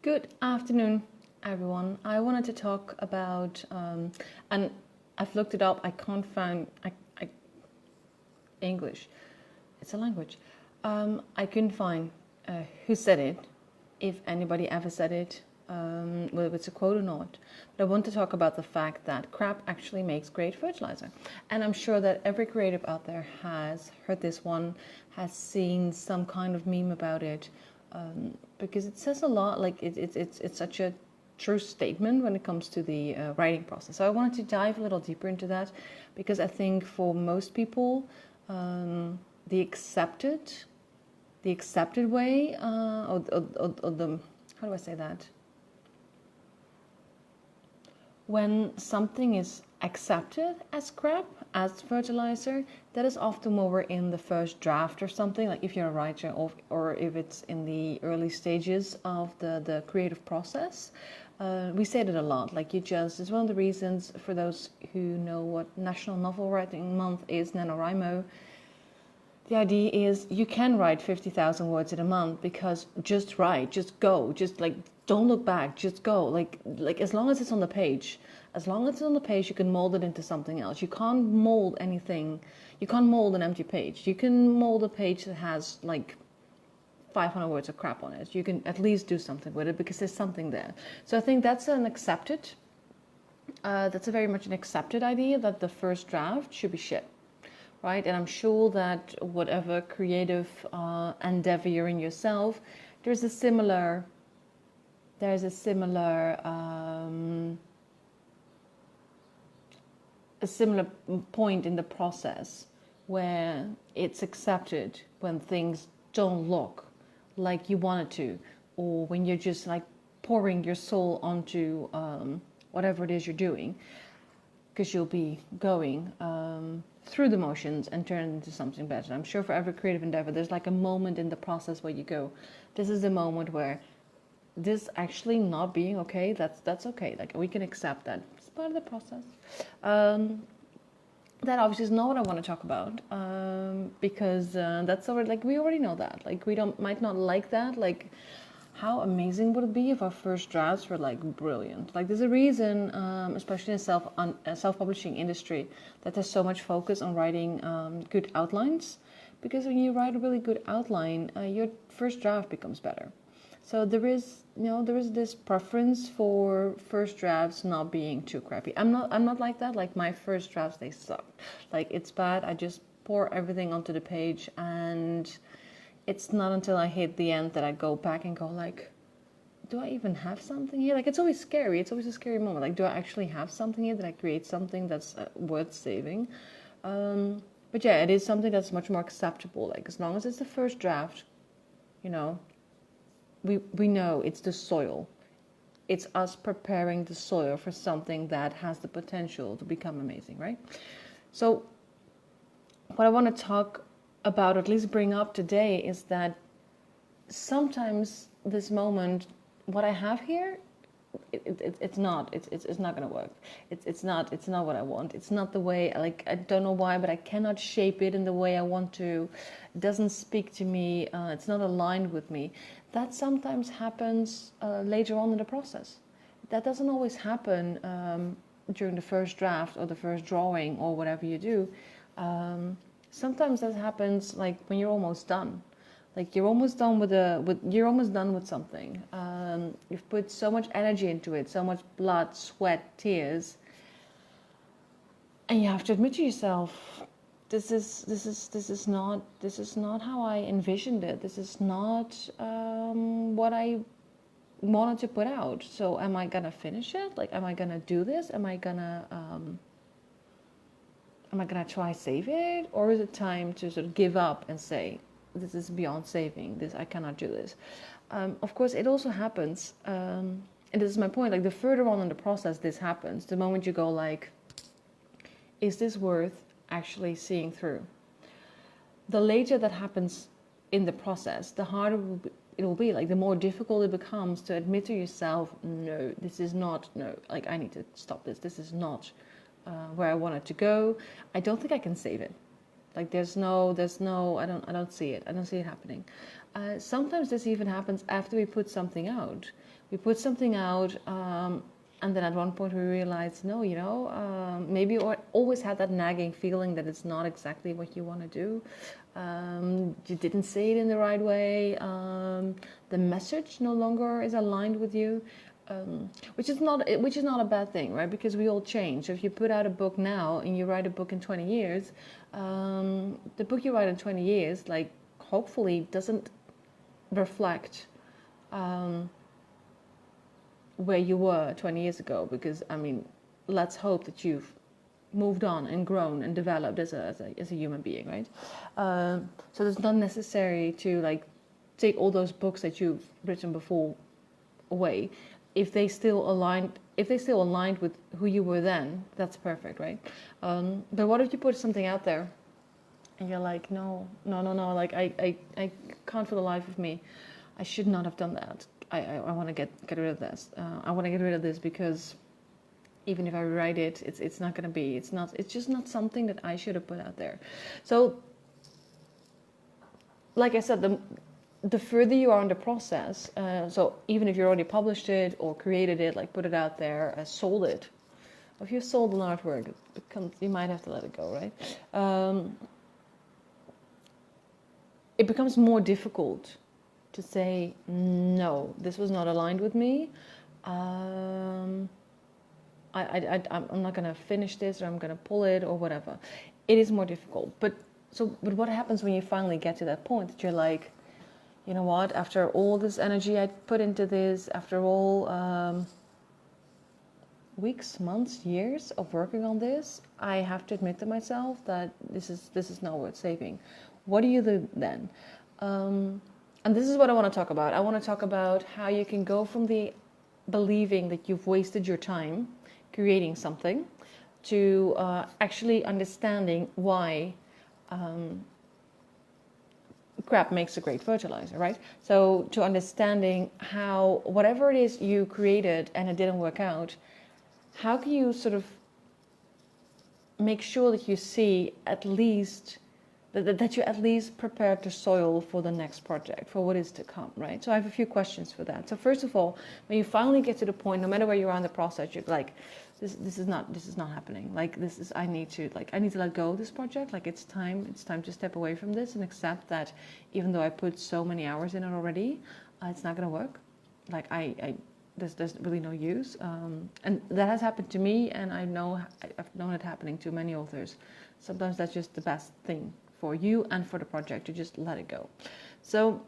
Good afternoon, everyone. I wanted to talk about, and I've looked it up. I can't find English. It's a language. I couldn't find who said it, if anybody ever said it, whether it's a quote or not. But I want to talk about the fact that crap actually makes great fertilizer. And I'm sure that every creative out there has heard this one, has seen some kind of meme about it, because it says a lot. Like it's such a true statement when it comes to the writing process. So I wanted to dive a little deeper into that, because I think for most people, the accepted way, or the, how do I say that? When something is accepted as crap, as fertilizer, that is often when we're in the first draft or something, like if you're a writer, or if it's in the early stages of the creative process. We say that a lot, like it's one of the reasons, for those who know what National Novel Writing Month is, NaNoWriMo, the idea is you can write 50,000 words in a month, because just write, just go, just like don't look back, just go. Like as long as it's on the page, you can mold it into something else. You can't mold anything. You can't mold an empty page. You can mold a page that has like 500 words of crap on it. You can at least do something with it, because there's something there. So I think that's a very much an accepted idea, that the first draft should be shit. Right? And I'm sure that whatever creative endeavor you're in yourself, there's a similar point in the process where it's accepted when things don't look like you want it to, or when you're just like pouring your soul onto whatever it is you're doing, because you'll be going through the motions and turn it into something better. I'm sure for every creative endeavor, there's like a moment in the process where you go, this is the moment where this actually not being okay, that's okay. Like, we can accept that. It's part of the process. That obviously is not what I want to talk about, because that's already, like, we already know that. Like, might not like that. Like, how amazing would it be if our first drafts were like brilliant? Like, there's a reason, especially in the self-publishing industry, that there's so much focus on writing good outlines, because when you write a really good outline, your first draft becomes better. So there is this preference for first drafts not being too crappy. I'm not like that. Like, my first drafts, they suck. Like, it's bad. I just pour everything onto the page, and it's not until I hit the end that I go back and go like, do I even have something here? Like, it's always scary. It's always a scary moment. Like, do I actually have something here? Did I create something that's worth saving? But yeah, it is something that's much more acceptable. Like, as long as it's the first draft, we know it's the soil. It's us preparing the soil for something that has the potential to become amazing, right? So what I want to talk about, or at least bring up today, is that sometimes this moment, what I have here, it's not going to work. It's not what I want. It's not the way, like, I don't know why, but I cannot shape it in the way I want to. It doesn't speak to me. It's not aligned with me. That sometimes happens later on in the process. That doesn't always happen during the first draft or the first drawing or whatever you do. Sometimes that happens like when you're almost done. Like, you're almost done with something. You've put so much energy into it, so much blood, sweat, tears, and you have to admit to yourself, this is not how I envisioned it. This is not what I wanted to put out. So am I gonna finish it? Like, am I gonna do this? Am I gonna try save it, or is it time to sort of give up and say, this is beyond saving, this, I cannot do this? Of course, it also happens, and this is my point, like, the further on in the process this happens, the moment you go like, is this worth actually seeing through? The later that happens in the process, the harder it will be. Like, the more difficult it becomes to admit to yourself, no, like, I need to stop this. This is not where I want it to go. I don't think I can save it. Like, there's no, I don't see it. I don't see it happening. Sometimes this even happens after we put something out. We put something out, and then at one point we realize, no, maybe you always had that nagging feeling that it's not exactly what you want to do. You didn't say it in the right way. The message no longer is aligned with you. Which is not a bad thing, right? Because we all change. So if you put out a book now and you write a book in 20 years, the book you write in 20 years, like, hopefully doesn't reflect where you were 20 years ago. Because, I mean, let's hope that you've moved on and grown and developed as a human being, right? So it's not necessary to, like, take all those books that you've written before away. If they still aligned with who you were then, that's perfect, right? But what if you put something out there and you're like, no, like I can't for the life of me, I should not have done that. I want to get rid of this. I want to get rid of this because even if I rewrite it, it's not going to be. It's just not something that I should have put out there. So, like I said, the further you are in the process, so even if you already published it or created it, like put it out there, sold it, or if you sold an artwork, you might have to let it go, right? It becomes more difficult to say, no, this was not aligned with me. I'm not going to finish this, or I'm going to pull it, or whatever. It is more difficult. But what happens when you finally get to that point that you're like, you know what, after all this energy I put into this, after all weeks, months, years of working on this, I have to admit to myself that this is not worth saving. What do you do then? And this is what I want to talk about. I want to talk about how you can go from the believing that you've wasted your time creating something to actually understanding why crap makes a great fertilizer, right? So to understanding how whatever it is you created and it didn't work out, how can you sort of make sure that you see at least that you at least prepared the soil for the next project, for what is to come, right? So I have a few questions for that. So first of all, when you finally get to the point, no matter where you are in the process, you're like, this is not happening. Like, I need to let go of this project. Like, it's time to step away from this and accept that even though I put so many hours in it already, it's not going to work. Like, there's really no use. And that has happened to me, and I've known it happening to many authors. Sometimes that's just the best thing for you and for the project, to just let it go. So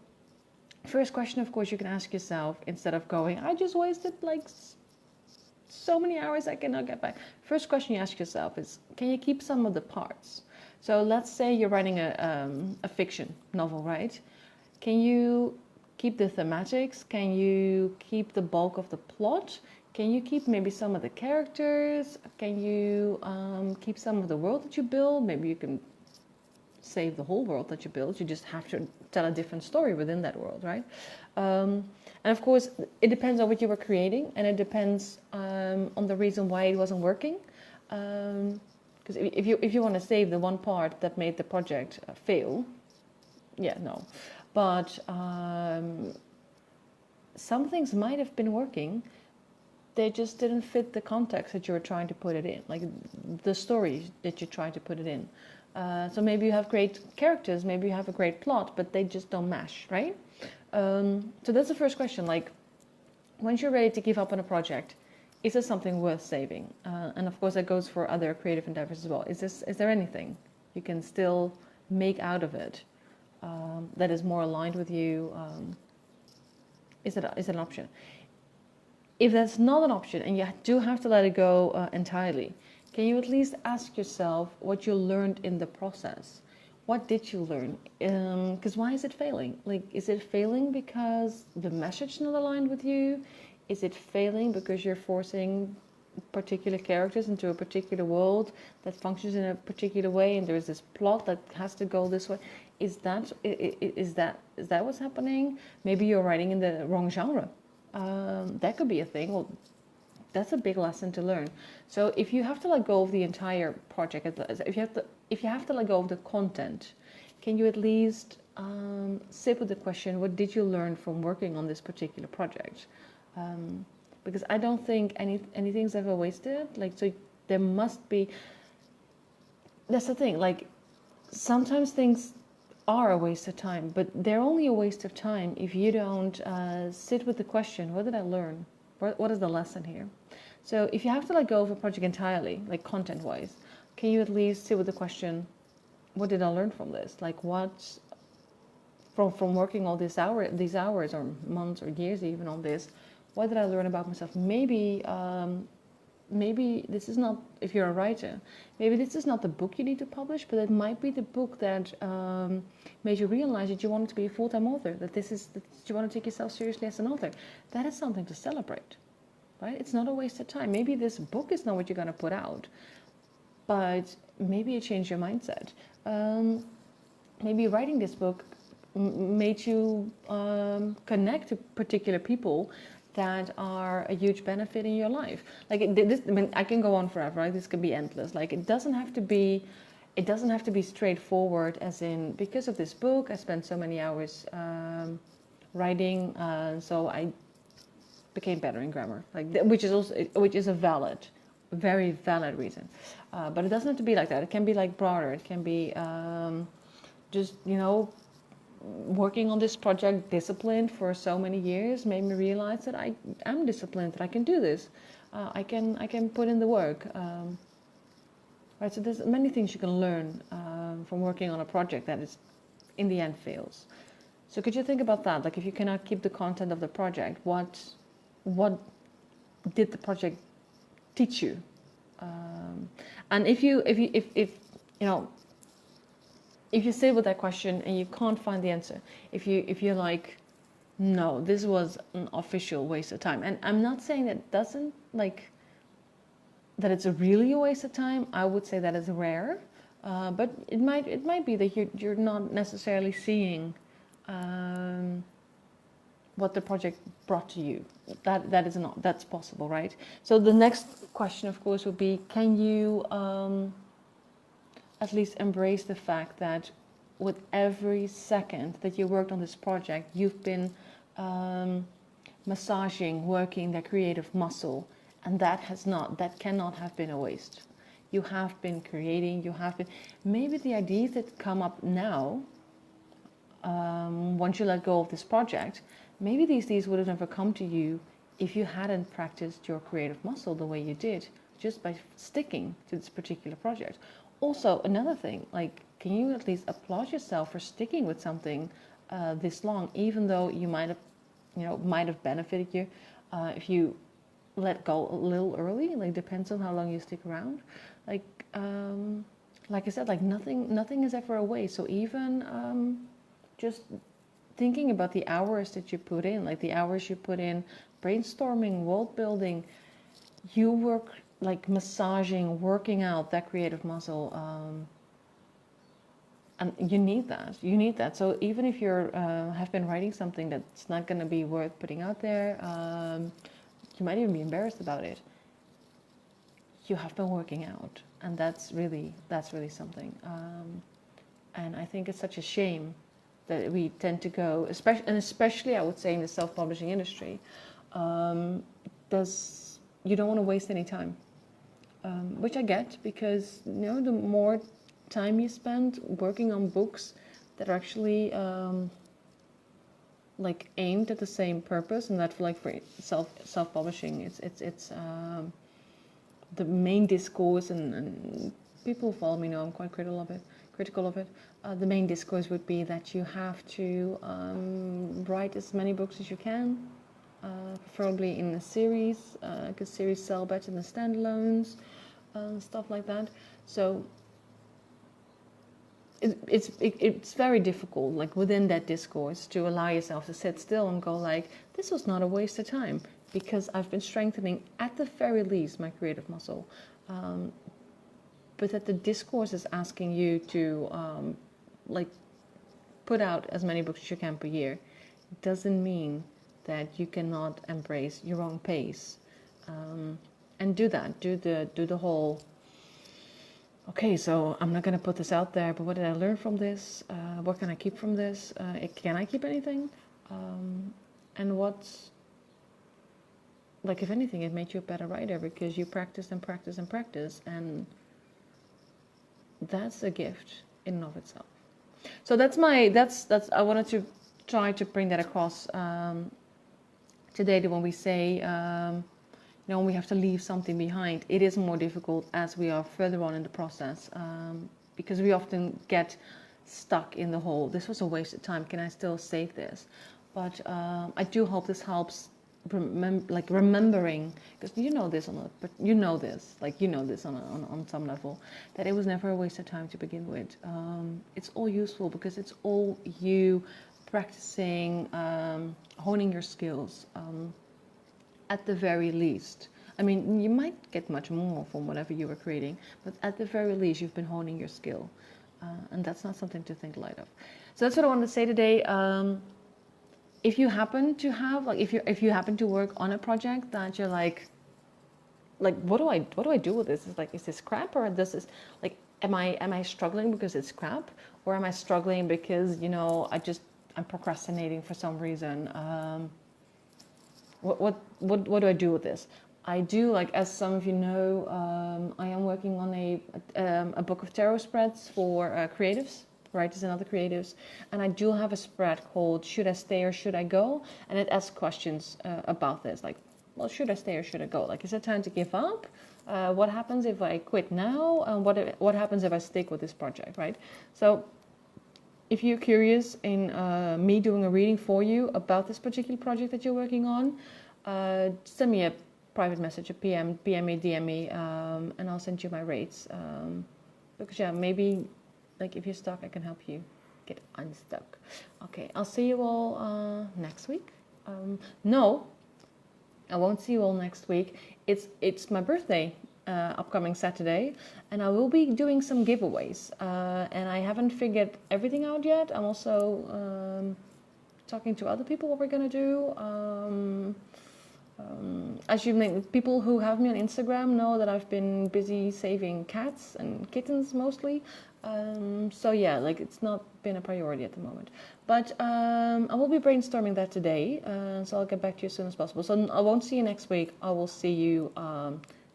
first question, of course, you can ask yourself, instead of going, I just wasted like so many hours I cannot get back. First question you ask yourself is, can you keep some of the parts? So let's say you're writing a fiction novel, right? Can you keep the thematics? Can you keep the bulk of the plot? Can you keep maybe some of the characters? Can you keep some of the world that you build? Maybe you can save the whole world that you build. You just have to tell a different story within that world, right? And of course, it depends on what you were creating, and it depends on the reason why it wasn't working. Because if you want to save the one part that made the project fail, yeah, no. But some things might have been working. They just didn't fit the context that you were trying to put it in, like the story that you're trying to put it in. So maybe you have great characters, maybe you have a great plot, but they just don't mesh, right? So that's the first question. Like, once you're ready to give up on a project, is this something worth saving? And of course, that goes for other creative endeavors as well. Is there anything you can still make out of it that is more aligned with you? Is it an option? If that's not an option and you do have to let it go entirely, can you at least ask yourself what you learned in the process? What did you learn? Because why is it failing? Like, is it failing because the message is not aligned with you? Is it failing because you're forcing particular characters into a particular world that functions in a particular way, and there's this plot that has to go this way? Is that what's happening? Maybe you're writing in the wrong genre. That could be a thing. Well, that's a big lesson to learn. So if you have to let go of the entire project, if you have to let go of the content, can you at least sit with the question, what did you learn from working on this particular project? Because I don't think anything's ever wasted. Like, so there must be, that's the thing, like sometimes things are a waste of time, but they're only a waste of time if you don't sit with the question, what did I learn? What is the lesson here? So if you have to let go of a project entirely, like content-wise, can you at least sit with the question, what did I learn from this? Like what, from working all these hours or months or years even on this, what did I learn about myself? Maybe this is not, if you're a writer, maybe this is not the book you need to publish, but it might be the book that made you realize that you wanted to be a full-time author, that you want to take yourself seriously as an author. That is something to celebrate, right? It's not a waste of time. Maybe this book is not what you're going to put out, but maybe it changed your mindset. Maybe writing this book made you connect to particular people that are a huge benefit in your life. Like this, I mean, I can go on forever. Right? This can be endless. Like it doesn't have to be straightforward. As in, because of this book, I spent so many hours writing, so I became better in grammar. Like which is a very valid reason. But it doesn't have to be like that. It can be like broader. It can be just working on this project disciplined for so many years made me realize that I am disciplined, that I can do this. I can put in the work. Right, so there's many things you can learn from working on a project that is, in the end, fails. So could you think about that? Like if you cannot keep the content of the project, what did the project teach you? And if you sit with that question and you can't find the answer, if you're like, no, this was an official waste of time, and I'm not saying that doesn't that it's really a waste of time. I would say that is rare, but it might be that you're not necessarily seeing what the project brought to you. That's possible, right? So the next question, of course, would be, can you at least embrace the fact that with every second that you worked on this project, you've been massaging, working that creative muscle, and that cannot have been a waste. You have been creating, maybe the ideas that come up now, once you let go of this project, maybe these ideas would have never come to you if you hadn't practiced your creative muscle the way you did, just by sticking to this particular project. Also, another thing, like, can you at least applaud yourself for sticking with something this long, even though you might have benefited you if you let go a little early? Like, depends on how long you stick around. Like I said, like nothing is ever a waste. So even just thinking about the hours that you put in, like the hours you put in brainstorming, world building, you work like massaging, working out that creative muscle, and you need that. So even if you're have been writing something that's not going to be worth putting out there, you might even be embarrassed about it, you have been working out, and that's really something. And I think it's such a shame that we tend to go, especially I would say in the self-publishing industry, you don't want to waste any time. Which I get, because the more time you spend working on books that are actually like aimed at the same purpose, and that for self-publishing, it's the main discourse, and people who follow me know I'm quite critical of it. The main discourse would be that you have to write as many books as you can, preferably in a series, because series sell better than standalones, stuff like that. So it's very difficult, like within that discourse, to allow yourself to sit still and go like, this was not a waste of time, because I've been strengthening, at the very least, my creative muscle. But that the discourse is asking you to put out as many books as you can per year, doesn't mean that you cannot embrace your own pace, and do the whole okay, so I'm not going to put this out there, but what did I learn from this? What can I keep from this? Can I keep anything? And what's, like, if anything, it made you a better writer because you practice and practice and practice, and that's a gift in and of itself. So that's I wanted to try to bring that across today. That when we say, when we have to leave something behind, it is more difficult as we are further on in the process, because we often get stuck in the whole, this was a waste of time, can I still save this? But I do hope this helps remembering, because you know this on some level, that it was never a waste of time to begin with. It's all useful because it's all you practicing, honing your skills, at the very least. I mean, you might get much more from whatever you were creating, but at the very least, you've been honing your skill, and that's not something to think light of. So that's what I wanted to say today. If you happen to have, if you happen to work on a project that you're like, what do I do with this? Is this crap, or am I struggling because it's crap, or am I struggling because I'm procrastinating for some reason? What do I do with this? I do, as some of you know, I am working on a book of tarot spreads for creatives, writers and other creatives, and I do have a spread called "Should I Stay or Should I Go?" and it asks questions about this, should I stay or should I go? Is it time to give up? What happens if I quit now? And what happens if I stick with this project, right? So if you're curious in me doing a reading for you about this particular project that you're working on, send me a private message, a PM me, DM me, and I'll send you my rates. Because maybe if you're stuck, I can help you get unstuck. Okay, I'll see you all next week. No, I won't see you all next week. It's my birthday, upcoming Saturday, and I will be doing some giveaways. And I haven't figured everything out yet. I'm also talking to other people what we're gonna do. As you know, people who have me on Instagram know that I've been busy saving cats and kittens mostly. So yeah, it's not been a priority at the moment. But I will be brainstorming that today, so I'll get back to you as soon as possible. So I won't see you next week. I will see you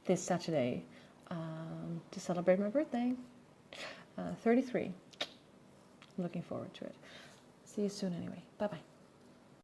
this Saturday to celebrate my birthday. 33. I'm looking forward to it. See you soon anyway. Bye-bye.